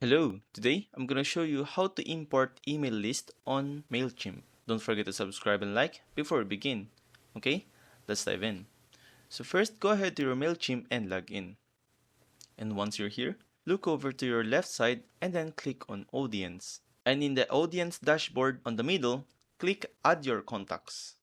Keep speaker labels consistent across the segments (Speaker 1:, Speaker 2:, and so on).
Speaker 1: Hello, today I'm going to show you how to import email list on Mailchimp. Don't forget to subscribe and like before we begin. Okay, let's dive in. So first, go ahead to your Mailchimp and log in. And once you're here, look over to your left side and then click on Audience. And in the Audience dashboard on the middle, click Add Your Contacts.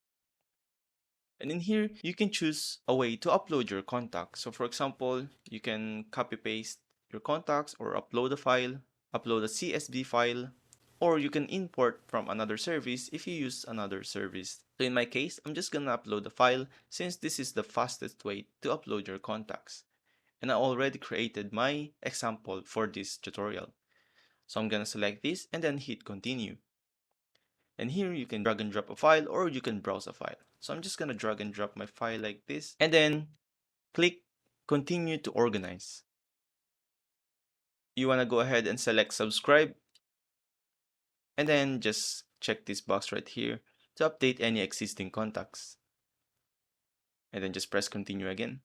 Speaker 1: And in here, you can choose a way to upload your contacts. So for example, you can copy paste your contacts or upload a file, upload a CSV file, or you can import from another service if you use another service. So in my case, I'm just gonna upload a file since this is the fastest way to upload your contacts. And I already created my example for this tutorial. So I'm gonna select this and then hit continue. And here you can drag and drop a file or you can browse a file. So I'm just gonna drag and drop my file like this and then click continue to organize. You wanna go ahead and select subscribe and then just check this box right here to update any existing contacts. And then just press continue again.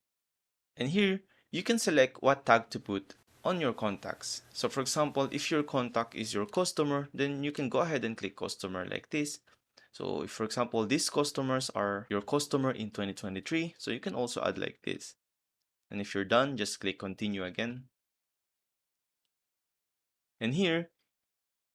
Speaker 1: And here you can select what tag to put on your contacts. So for example, if your contact is your customer, then you can go ahead and click customer like this. So if for example, these customers are your customer in 2023, so you can also add like this. And if you're done, just click continue again. And here,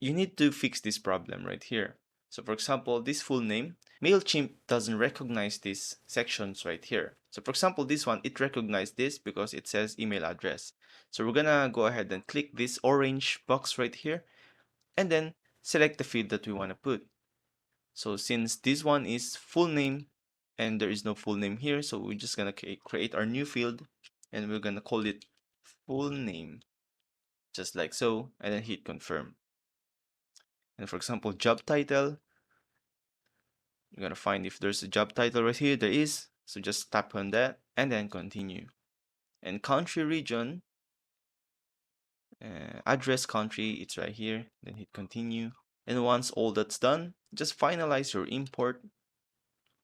Speaker 1: you need to fix this problem right here. So for example, this full name, MailChimp doesn't recognize these sections right here. So for example, this one, it recognized this because it says email address. So we're gonna go ahead and click this orange box right here and then select the field that we want to put. So since this one is full name and there is no full name here, so we're just gonna create our new field and we're gonna call it full name, just like so, and then hit confirm. And for example, job title, you're gonna find if there's a job title right here, there is. So just tap on that and then continue. And country region, address country, it's right here. Then hit continue. And once all that's done, just finalize your import.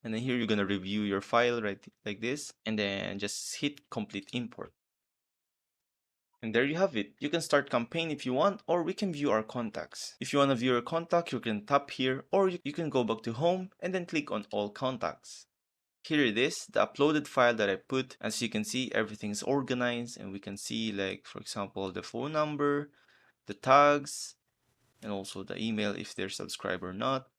Speaker 1: And then here you're gonna review your file right like this, and then just hit complete import. And there you have it. You can start campaign if you want, or we can view our contacts. If you want to view your contact, you can tap here, or you can go back to home and then click on all contacts. Here it is, the uploaded file that I put. As you can see, everything's organized and we can see, like, for example, the phone number, the tags, and also the email if they're subscribed or not.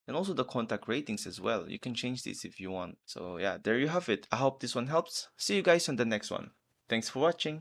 Speaker 1: And also the contact ratings as well. You can change this if you want. So yeah, there you have it. I hope this one helps. See you guys on the next one. Thanks for watching.